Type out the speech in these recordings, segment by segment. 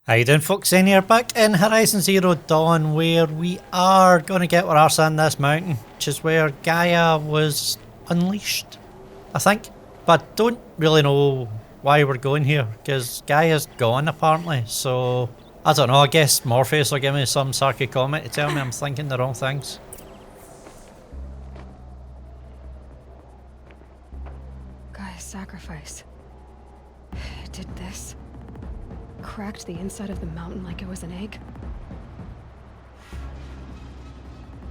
How you doing, folks? In here, back in Horizon Zero Dawn, where we are going to get our arse on this mountain, which is where Gaia was unleashed, I think. But don't really know why we're going here, because Gaia's gone apparently, so I don't know. I guess Morpheus will give me some sarky comment to tell me I'm thinking the wrong things. Gaia's sacrifice. It did this. Cracked the inside of the mountain like it was an egg.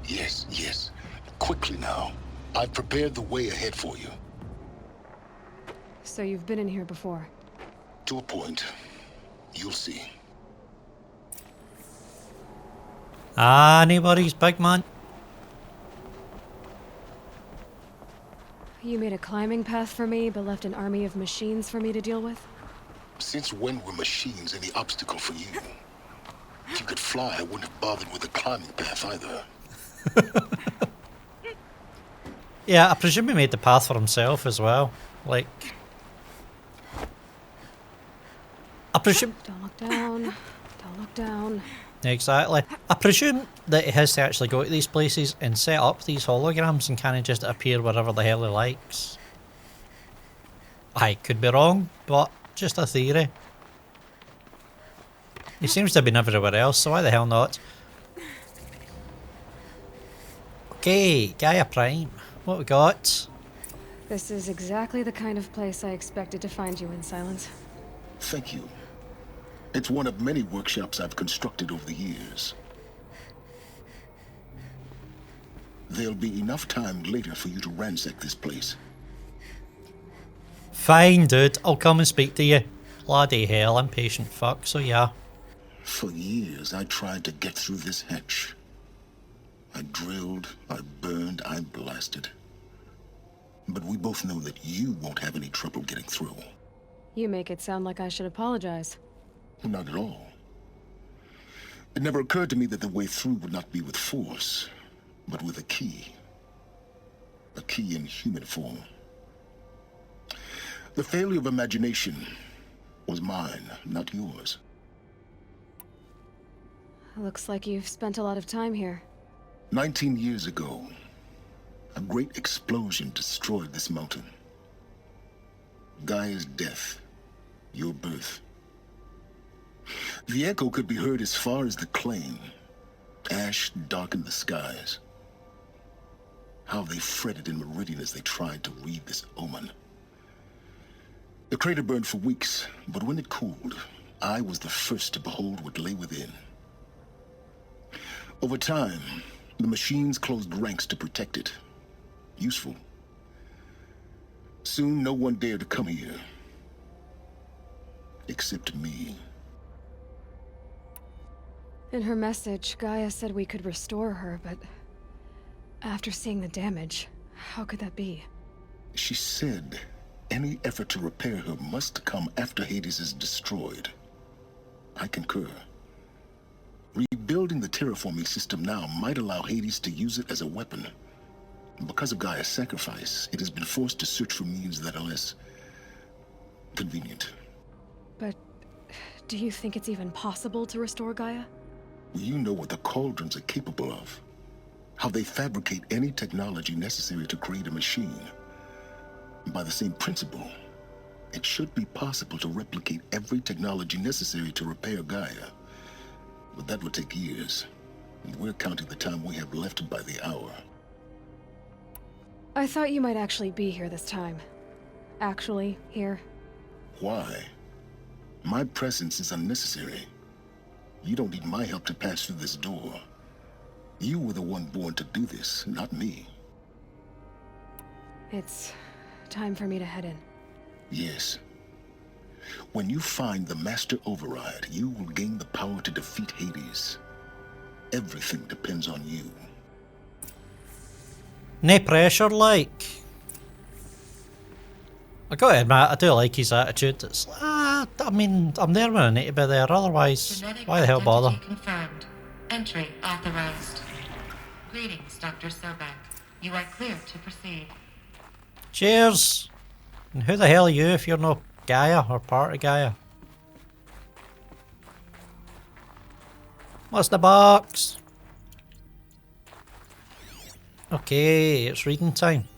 Yes. Quickly now. I've prepared the way ahead for you. So you've been in here before? To a point. You'll see. Anybody's big man. You made a climbing path for me, but left an army of machines for me to deal with? Since when were machines any obstacle for you? If you could fly, I wouldn't have bothered with the climbing path either. Yeah, I presume he made the path for himself as well. Like, I presume... Don't look down. Don't look down. Exactly. I presume that he has to actually go to these places and set up these holograms and kind of just appear wherever the hell he likes. I could be wrong, but just a theory. He seems to have been everywhere else, so why the hell not? Okay, Gaia Prime. What we got? This is exactly the kind of place I expected to find you in, Silence. Thank you. It's one of many workshops I've constructed over the years. There'll be enough time later for you to ransack this place. Fine, dude. I'll come and speak to you. Bloody hell, impatient fuck, so yeah. For years, I tried to get through this hatch. I drilled, I burned, I blasted. But we both know that you won't have any trouble getting through. You make it sound like I should apologize. Not at all. It never occurred to me that the way through would not be with force, but with a key. A key in human form. The failure of imagination was mine, not yours. Looks like you've spent a lot of time here. 19 years ago, a great explosion destroyed this mountain. Gaia's death, your birth. The echo could be heard as far as the claim. Ash darkened the skies. How they fretted in meridian as they tried to read this omen. The crater burned for weeks, but when it cooled, I was the first to behold what lay within. Over time, the machines closed ranks to protect it. Useful. Soon, no one dared to come here. Except me. In her message, Gaia said we could restore her, but after seeing the damage, how could that be? She said any effort to repair her must come after Hades is destroyed. I concur. Rebuilding the terraforming system now might allow Hades to use it as a weapon. Because of Gaia's sacrifice, it has been forced to search for means that are less convenient. But do you think it's even possible to restore Gaia? You know what the cauldrons are capable of. How they fabricate any technology necessary to create a machine. By the same principle, it should be possible to replicate every technology necessary to repair Gaia. But that would take years, and we're counting the time we have left by the hour. I thought you might actually be here this time. Actually, here. Why? My presence is unnecessary. You don't need my help to pass through this door. You were the one born to do this, not me. It's time for me to head in. Yes. When you find the Master Override, you will gain the power to defeat Hades. Everything depends on you. No pressure, like. I gotta admit, I do like his attitude. It's, I mean, I'm there when I need to be there, otherwise, Genetic why the hell bother? identity confirmed. Entry authorized. Greetings, Dr. Sobek. You are clear to proceed. Cheers! And who the hell are you if you're not Gaia or part of Gaia? What's the box? Okay, it's reading time.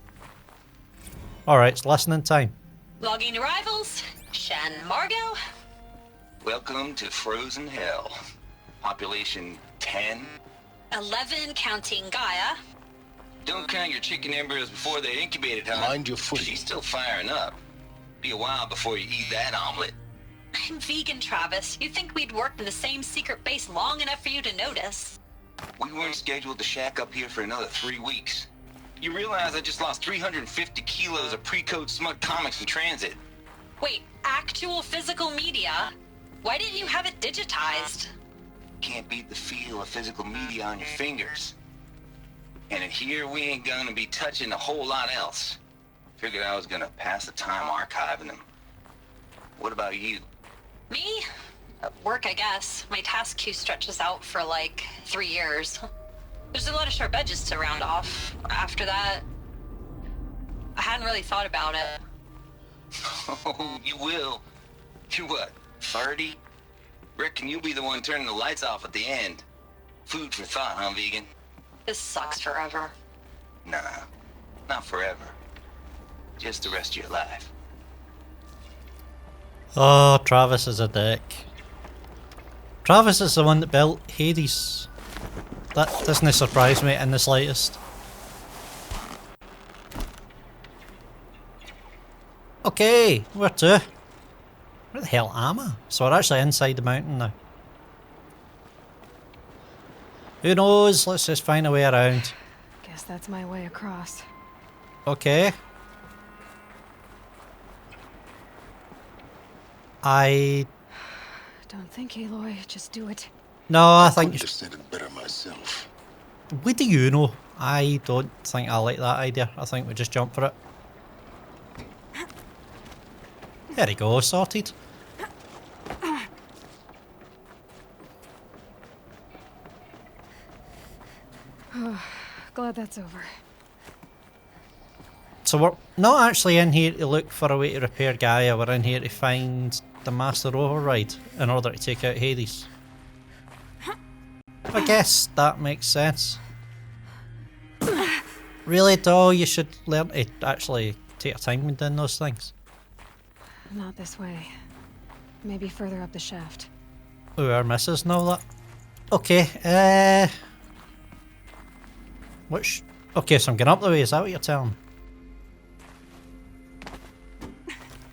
Alright, it's listening time. Logging arrivals. Shan Margot. Welcome to Frozen Hell. Population 10. 11 counting Gaia. Don't count your chicken embryos before they're incubated, huh? Mind your footing. She's still firing up. Be a while before you eat that omelet. I'm vegan, Travis. You'd think we'd worked in the same secret base long enough for you to notice. We weren't scheduled to shack up here for another 3 weeks. You realize I just lost 350 kilos of pre-code smut comics in transit. Wait, actual physical media? Why didn't you have it digitized? Can't beat the feel of physical media on your fingers. And in here, we ain't gonna be touching a whole lot else. Figured I was gonna pass the time archiving them. What about you? Me? At work, I guess. My task queue stretches out for like 3 years. There's a lot of sharp edges to round off. After that, I hadn't really thought about it. Oh, you will. You're what, 30? Reckon you'll be the one turning the lights off at the end. Food for thought, huh, vegan? This sucks forever. Nah, not forever. Just the rest of your life. Oh, Travis is a dick. Travis is the one that built Hades. That doesn't surprise me in the slightest. Okay, where to? Where the hell am I? So we're actually inside the mountain now. Who knows? Let's just find a way around. Guess that's my way across. Okay. I... Don't think, Aloy. Just do it. No, I I think... could have said it better myself. What do you know? I don't think I like that idea. I think we just jump for it. There we go, sorted. Glad that's over. So we're not actually in here to look for a way to repair Gaia, we're in here to find the Master Override in order to take out Hades. I guess that makes sense. Really, doll, you should learn to actually take your time when doing those things. Not this way. Maybe further up the shaft. Ooh, our missus and all that. Okay, which... Okay, so I'm getting up the way, is that what you're telling me?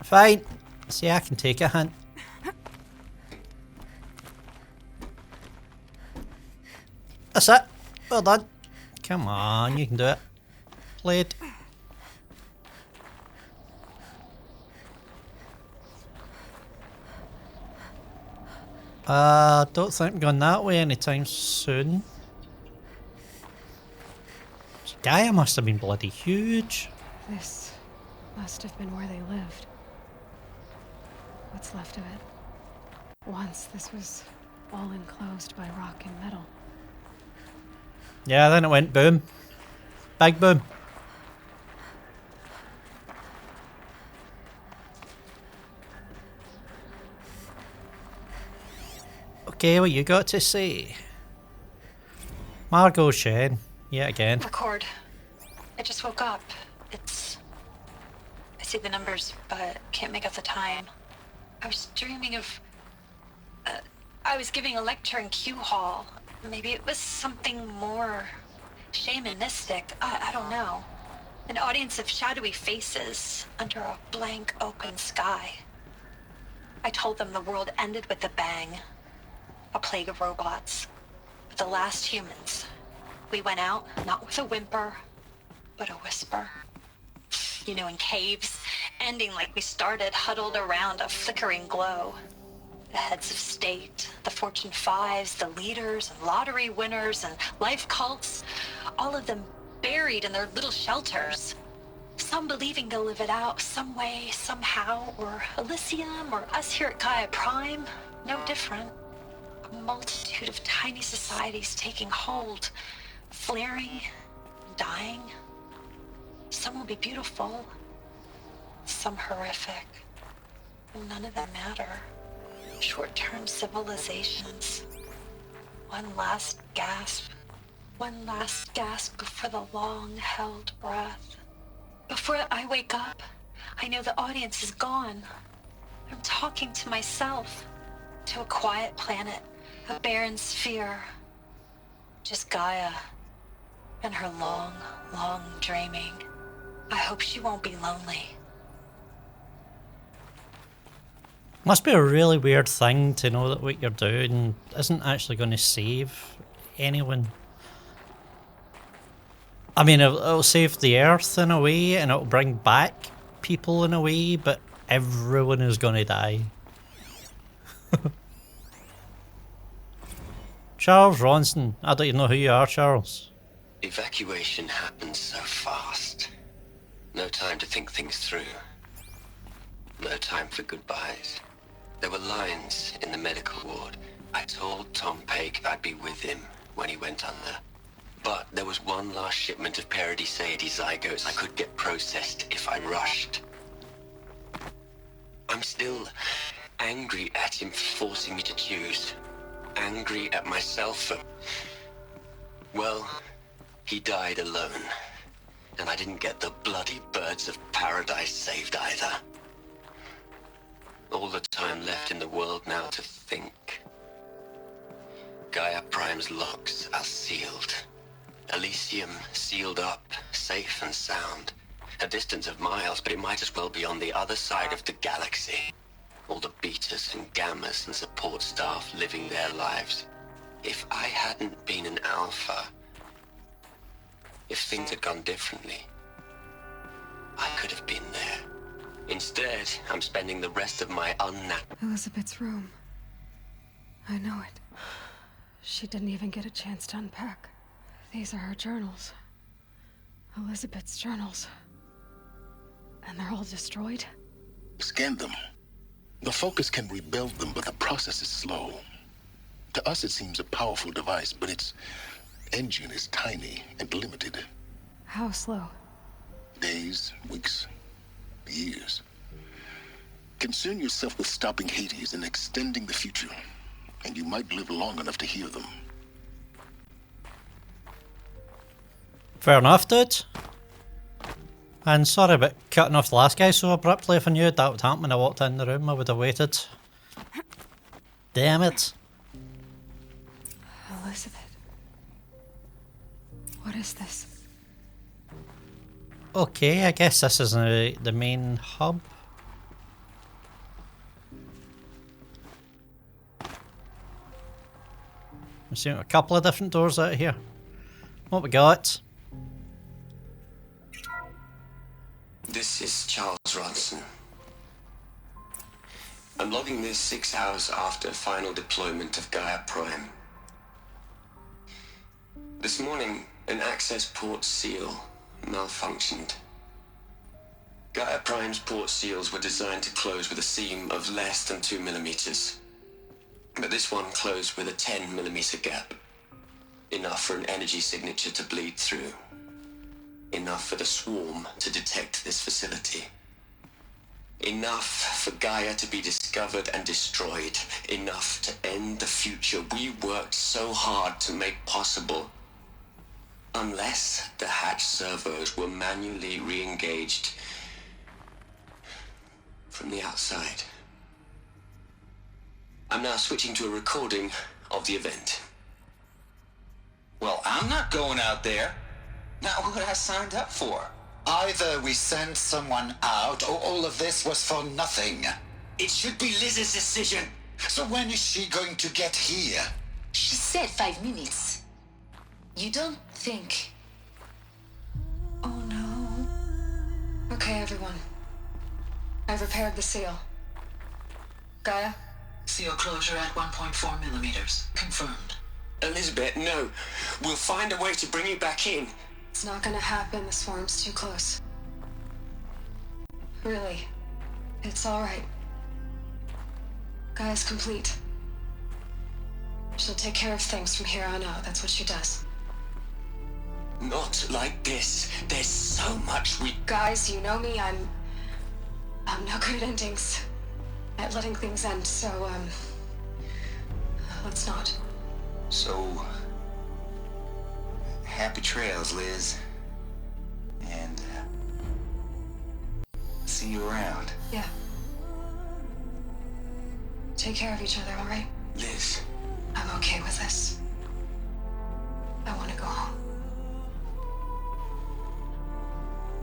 Fine. See, I can take a hint. That's it. Well done. Come on, you can do it. Played. Don't think I'm going that way anytime soon. Gaia must have been bloody huge. This must have been where they lived. What's left of it? Once this was all enclosed by rock and metal. Yeah, then it went boom. Big boom. Okay, what you got to say? Margot Shen, yet again. Record. I just woke up. I see the numbers, but can't make out the time. I was dreaming of... I was giving a lecture in Q Hall. Maybe it was something more shamanistic. I don't know. An audience of shadowy faces under a blank open sky. I told them the world ended with a bang. A plague of robots. The last humans. We went out, not with a whimper, but a whisper. You know, in caves, ending like we started, huddled around a flickering glow. The heads of state, the Fortune 5s, the leaders and lottery winners and life cults, all of them buried in their little shelters. Some believing they'll live it out some way, somehow, or Elysium, or us here at Gaia Prime, no different. A multitude of tiny societies taking hold, flaring, dying. Some will be beautiful, some horrific. None of them matter. Short-term civilizations. One last gasp. One last gasp before the long-held breath. Before I wake up, I know the audience is gone. I'm talking to myself. To a quiet planet, a barren sphere. Just Gaia. And her long, long dreaming. I hope she won't be lonely. Must be a really weird thing to know that what you're doing isn't actually going to save anyone. I mean, it'll save the Earth in a way, and it'll bring back people in a way, but everyone is going to die. Charles Ronson. I don't even know who you are, Charles. Evacuation happened so fast. No time to think things through. No time for goodbyes. There were lines in the medical ward. I told Tom Paik I'd be with him when he went under. But there was one last shipment of Paradiseidae zygotes I could get processed if I rushed. I'm still angry at him for forcing me to choose. Angry at myself for... Well, he died alone. And I didn't get the bloody birds of paradise saved either. All the time left in the world now to think. Gaia Prime's locks are sealed. Elysium sealed up, safe and sound. A distance of miles, but it might as well be on the other side of the galaxy. All the betas and gammas and support staff living their lives. If I hadn't been an alpha, if things had gone differently, I could have been there. Instead, I'm spending the rest of my Elizabeth's room. I know it. She didn't even get a chance to unpack. These are her journals. Elizabeth's journals. And they're all destroyed? Scan them. The Focus can rebuild them, but the process is slow. To us, it seems a powerful device, but its engine is tiny and limited. How slow? Days, weeks, years. Concern yourself with stopping Hades and extending the future, and you might live long enough to hear them. Fair enough, dude. And sorry about cutting off the last guy so abruptly. If I knew that would happen when I walked in the room, I would have waited. Damn it. Elizabeth. What is this? Okay, I guess this is the main hub. I'm seeing a couple of different doors out here. What we got? This is Charles Ronson. I'm logging this 6 hours after final deployment of Gaia Prime. This morning, an access port seal malfunctioned. Gaia Prime's port seals were designed to close with a seam of less than 2 millimeters. But this one closed with a 10 millimeter gap. Enough for an energy signature to bleed through. Enough for the swarm to detect this facility. Enough for Gaia to be discovered and destroyed. Enough to end the future we worked so hard to make possible. Unless the hatch servos were manually re-engaged from the outside. I'm now switching to a recording of the event. Well, I'm not going out there. Not what I signed up for. Either we send someone out, or all of this was for nothing. It should be Liz's decision. So when is she going to get here? She said 5 minutes. You don't think... Oh no. Okay, everyone. I've repaired the seal. Gaia? Seal closure at 1.4 millimeters. Confirmed. Elizabeth, no. We'll find a way to bring you back in. It's not gonna happen. The swarm's too close. Really. It's alright. Gaia's complete. She'll take care of things from here on out. That's what she does. Not like this. There's so much we... Guys, you know me. I'm no good at endings. At letting things end, so, let's not. So, happy trails, Liz. And see you around. Yeah. Take care of each other, all right? Liz. I'm okay with this. I want to go home.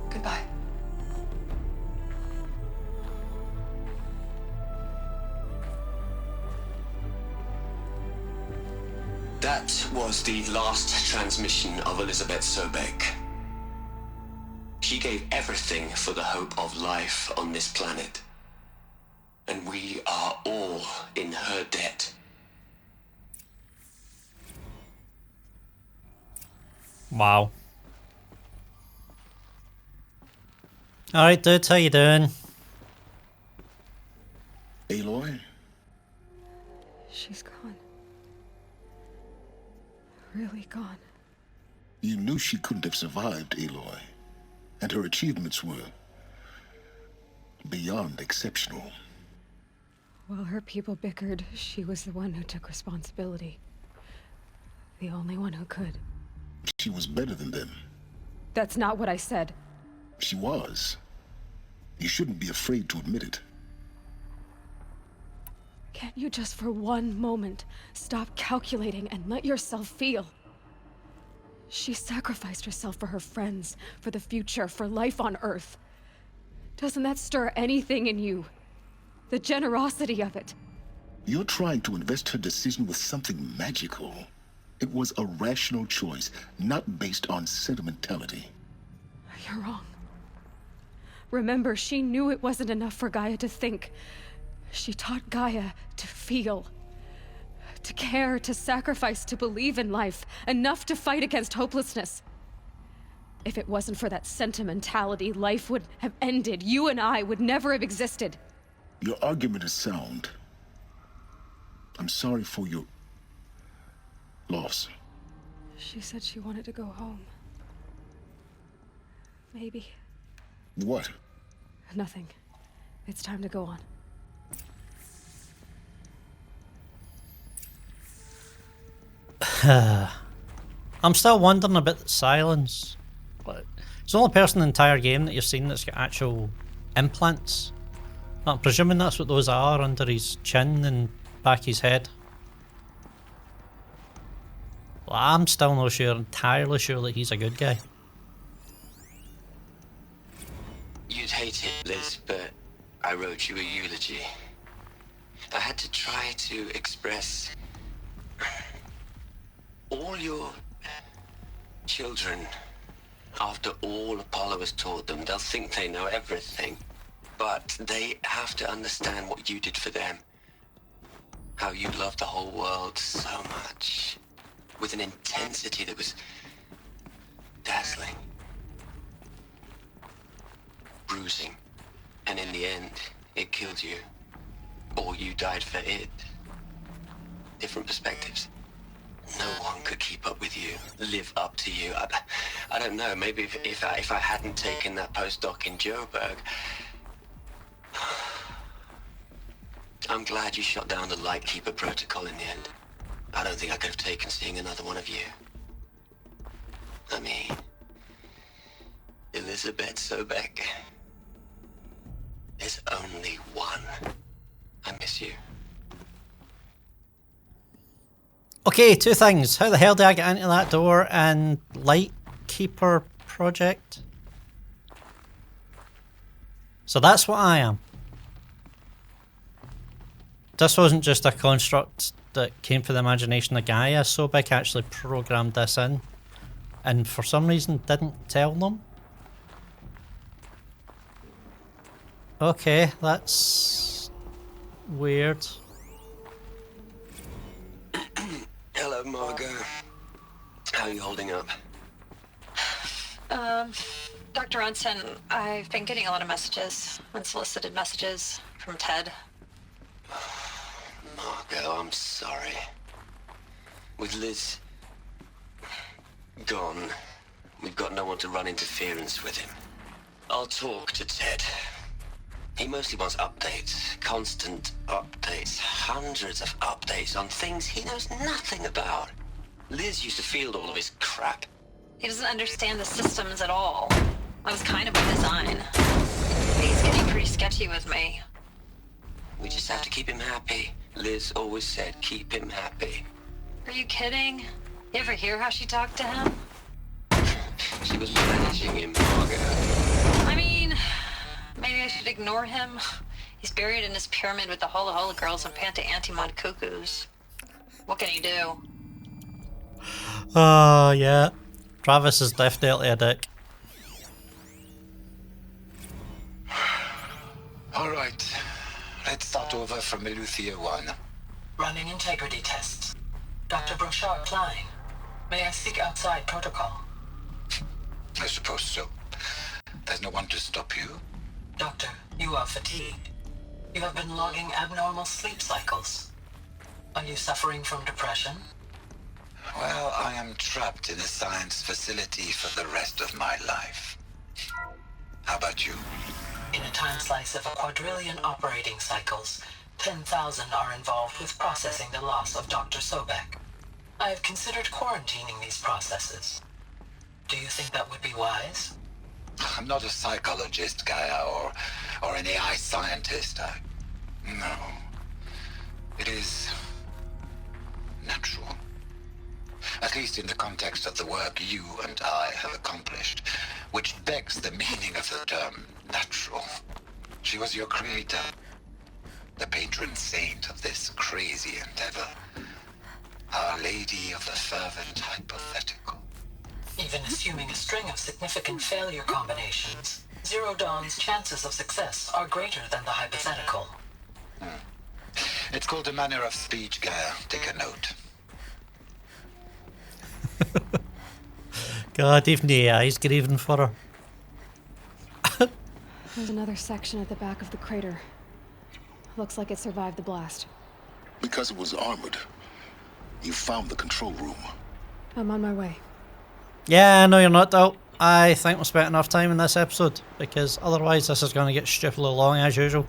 Goodbye. That was the last transmission of Elizabeth Sobek. She gave everything for the hope of life on this planet. And we are all in her debt. Wow. Alright, dude, how you doing? Aloy? She's gone. Really gone. You knew she couldn't have survived, Aloy. And her achievements were beyond exceptional. While her people bickered, she was the one who took responsibility. The only one who could. She was better than them. That's not what I said. She was. You shouldn't be afraid to admit it. Can't you just for one moment stop calculating and let yourself feel? She sacrificed herself for her friends, for the future, for life on Earth. Doesn't that stir anything in you? The generosity of it. You're trying to invest her decision with something magical. It was a rational choice, not based on sentimentality. You're wrong. Remember, she knew it wasn't enough for Gaia to think. She taught Gaia to feel. To care, to sacrifice, to believe in life. Enough to fight against hopelessness. If it wasn't for that sentimentality, life would have ended. You and I would never have existed. Your argument is sound. I'm sorry for your loss. She said she wanted to go home. Maybe. What? Nothing. It's time to go on. I'm still wondering about the silence. It's the only person in the entire game that you've seen that's got actual implants. I'm presuming that's what those are under his chin and back his head. Well, I'm still not entirely sure that he's a good guy. You'd hate it, Liz, but I wrote you a eulogy. I had to try to express all your children. After all Apollo has taught them, they'll think they know everything. But they have to understand what you did for them. How you loved the whole world so much. With an intensity that was dazzling. Bruising. And in the end, it killed you. Or you died for it. Different perspectives. No one could keep up with you, live up to you. I don't know, maybe if I hadn't taken that postdoc in Joburg. I'm glad you shot down the Lightkeeper protocol in the end. I don't think I could have taken seeing another one of you. I mean, Elizabeth Sobek. There's only one. I miss you. Okay, two things. How the hell did I get into that door and Lightkeeper project? So that's what I am. This wasn't just a construct that came from the imagination of Gaia. Sobek actually programmed this in and for some reason didn't tell them. Okay, that's weird. Hello, Margot. How are you holding up? Dr. Ronson, I've been getting a lot of messages, unsolicited messages from Ted. Margot, I'm sorry. With Liz gone, we've got no one to run interference with him. I'll talk to Ted. He mostly wants updates, constant updates, hundreds of updates on things he knows nothing about. Liz used to field all of his crap. He doesn't understand the systems at all. That was kind of by design. He's getting pretty sketchy with me. We just have to keep him happy. Liz always said keep him happy. Are you kidding? You ever hear how she talked to him? She was managing him, Margaret. I mean, maybe I should ignore him. He's buried in his pyramid with the Hola Hola girls and Panta Antimod cuckoos. What can he do? Oh, yeah. Travis is definitely a dick. All right. Let's start over from Eleuthia 1. Running integrity tests. Dr. Brochard Klein, may I speak outside protocol? I suppose so. There's no one to stop you. Doctor, you are fatigued. You have been logging abnormal sleep cycles. Are you suffering from depression? Well, I am trapped in a science facility for the rest of my life. How about you? In a time slice of 1,250,000,000 operating cycles, 10,000 are involved with processing the loss of Dr. Sobek. I have considered quarantining these processes. Do you think that would be wise? I'm not a psychologist, Gaia, or an AI scientist. No. It is natural. At least in the context of the work you and I have accomplished, which begs the meaning of the term natural. She was your creator, the patron saint of this crazy endeavor, Our Lady of the Fervent Hypothetical. Even assuming a string of significant failure combinations, Zero Dawn's chances of success are greater than the hypothetical. It's called a manner of speech, Gaia. Take a note. God, even the AI's grieving for her. There's another section at the back of the crater. Looks like it survived the blast. Because it was armored. You found the control room. I'm on my way. Yeah, no, you're not, though. I think we spent enough time in this episode, because otherwise this is going to get stupidly long as usual.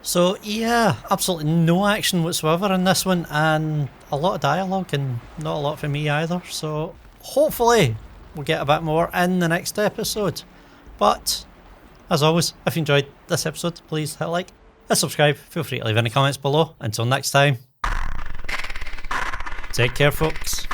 So yeah, absolutely no action whatsoever in this one, and a lot of dialogue, and not a lot for me either. So hopefully we'll get a bit more in the next episode. But as always, if you enjoyed this episode, please hit like and subscribe. Feel free to leave any comments below. Until next time, take care, folks.